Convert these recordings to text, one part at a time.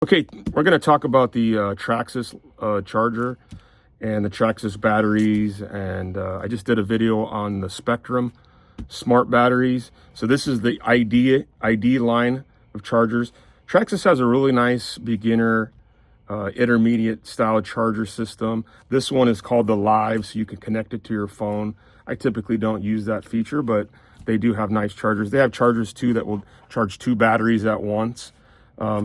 Okay, we're going to talk about the Traxxas charger and the Traxxas batteries. And I just did a video on the Spectrum smart batteries. So this is the ID line of chargers. Traxxas has a really nice beginner, intermediate style charger system. This one is called the Live, so you can connect it to your phone. I typically don't use that feature, but they do have nice chargers. They have chargers too that will charge 2 batteries at once.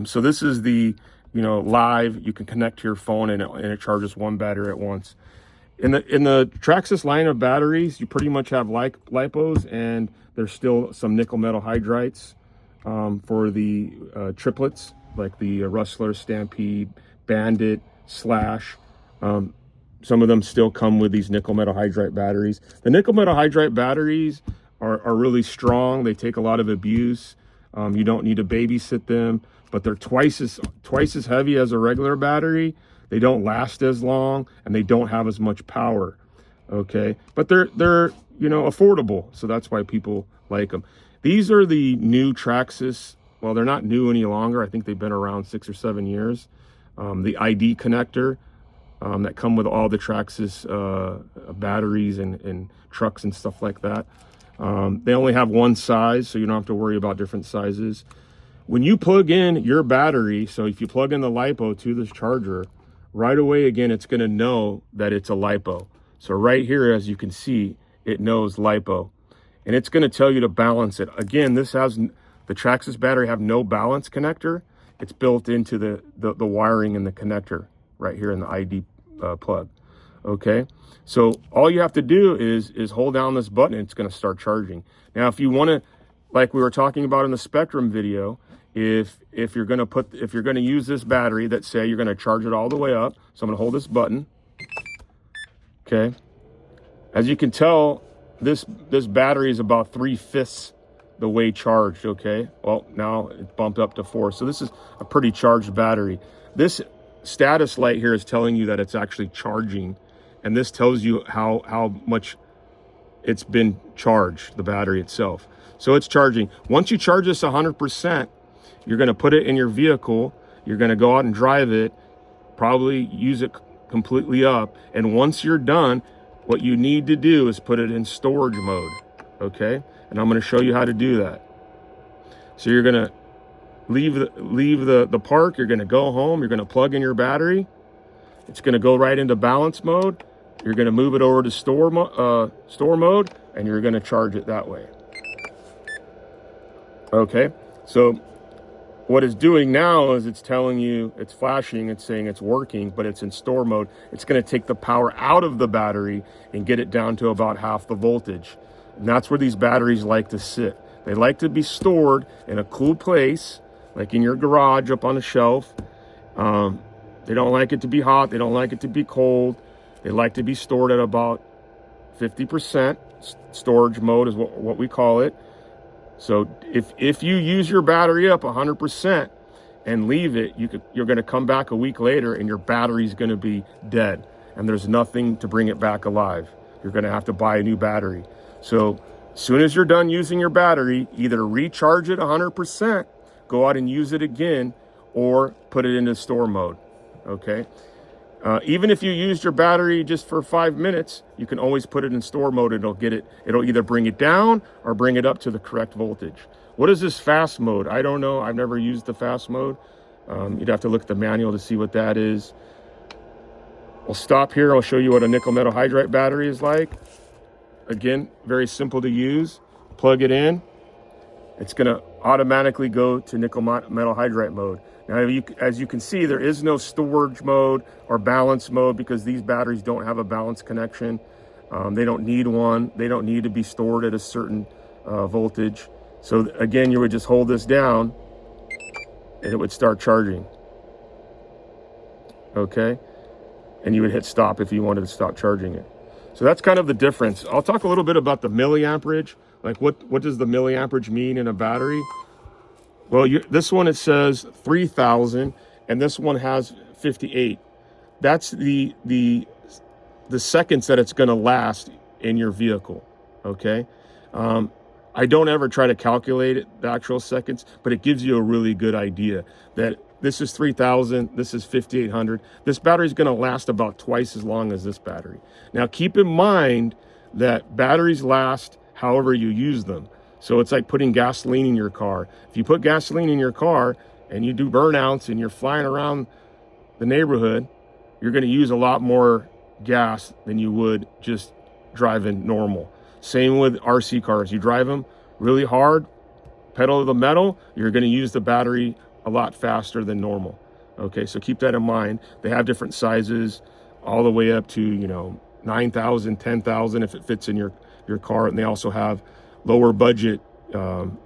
So this is the, Live. You can connect to your phone and it charges 1 battery at once. In the Traxxas line of batteries, you pretty much have lipos, and there's still some nickel metal hydrides for the triplets, like the Rustler, Stampede, Bandit, Slash. Some of them still come with these nickel metal hydride batteries. The nickel metal hydride batteries are really strong. They take a lot of abuse. You don't need to babysit them, but they're twice as heavy as a regular battery. They don't last as long, and they don't have as much power. Okay, but they're affordable, so that's why people like them. These are the new Traxxas. Well, they're not new any longer. I think they've been around 6 or 7 years. The ID connector that come with all the Traxxas batteries and trucks and stuff like that. They only have one size, so you don't have to worry about different sizes. When you plug in your battery, so if you plug in the LiPo to this charger, right away, again, it's going to know that it's a LiPo. So right here, as you can see, it knows LiPo. And it's going to tell you to balance it. Again, this has, the Traxxas battery have no balance connector. It's built into the wiring in the connector right here in the ID plug. Okay, so all you have to do is hold down this button and it's going to start charging. Now, if you want to, like we were talking about in the Spectrum video, if you're going to use this battery, that say you're going to charge it all the way up. So I'm going to hold this button. Okay, as you can tell, this battery is about 3/5 the way charged. Okay, well, now it's bumped up to 4, so this is a pretty charged battery. This status light here is telling you that it's actually charging, and this tells you how much it's been charged, the battery itself. So it's charging. Once you charge this 100%, you're going to put it in your vehicle. You're going to go out and drive it, probably use it completely up. And once you're done, what you need to do is put it in storage mode. Okay, and I'm going to show you how to do that. So you're going to leave the park. You're going to go home. You're going to plug in your battery. It's going to go right into balance mode. You're going to move it over to store mode, and you're going to charge it that way. Okay, so what it's doing now is it's telling you, it's flashing, it's saying it's working, but it's in store mode. It's going to take the power out of the battery and get it down to about half the voltage. And that's where these batteries like to sit. They like to be stored in a cool place, like in your garage up on a shelf. They don't like it to be hot. They don't like it to be cold. They like to be stored at about 50%. Storage mode is what we call it. So if you use your battery up 100% and leave it, you're going to come back a week later and your battery's going to be dead, and there's nothing to bring it back alive. You're going to have to buy a new battery. So as soon as you're done using your battery, either recharge it 100%, go out and use it again, or put it into store mode. Okay. Even if you used your battery just for 5 minutes, you can always put it in store mode. It'll either bring it down or bring it up to the correct voltage. What is this fast mode? I don't know. I've never used the fast mode. You'd have to look at the manual to see what that is. We'll stop here. I'll show you what a nickel metal hydride battery is like. Again, very simple to use. Plug it in. It's going to automatically go to nickel metal hydride mode. Now, as you can see, there is no storage mode or balance mode because these batteries don't have a balance connection. They don't need one. They don't need to be stored at a certain voltage. So again, you would just hold this down and it would start charging. Okay, and you would hit stop if you wanted to stop charging it. So that's kind of the difference. I'll talk a little bit about the milliamperage. Like what does the milliamperage mean in a battery? Well, this one, it says 3,000, and this one has 58. That's the seconds that it's going to last in your vehicle. Okay. I don't ever try to calculate the actual seconds, but it gives you a really good idea that This is 3,000. This is 5,800. This battery is going to last about twice as long as this battery. Now, keep in mind that batteries last however you use them. So it's like putting gasoline in your car. If you put gasoline in your car and you do burnouts and you're flying around the neighborhood, you're going to use a lot more gas than you would just driving normal. Same with RC cars. You drive them really hard, pedal to the metal, you're going to use the battery a lot faster than normal. Okay, so keep that in mind. They have different sizes, all the way up to, you know, 9,000, 10,000 if it fits in your car. And they also have lower budget,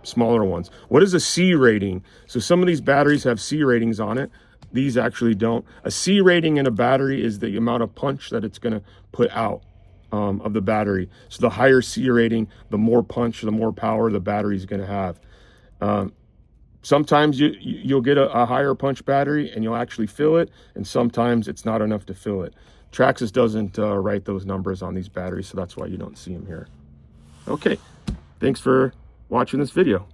smaller ones. What is a C rating? So some of these batteries have C ratings on it. These actually don't. A C rating in a battery is the amount of punch that it's going to put out of the battery. So the higher C rating, the more punch, the more power the battery is going to have. Sometimes you'll get a higher punch battery and you'll actually fill it, and sometimes it's not enough to fill it. Traxxas doesn't write those numbers on these batteries, so that's why you don't see them here. Okay, thanks for watching this video.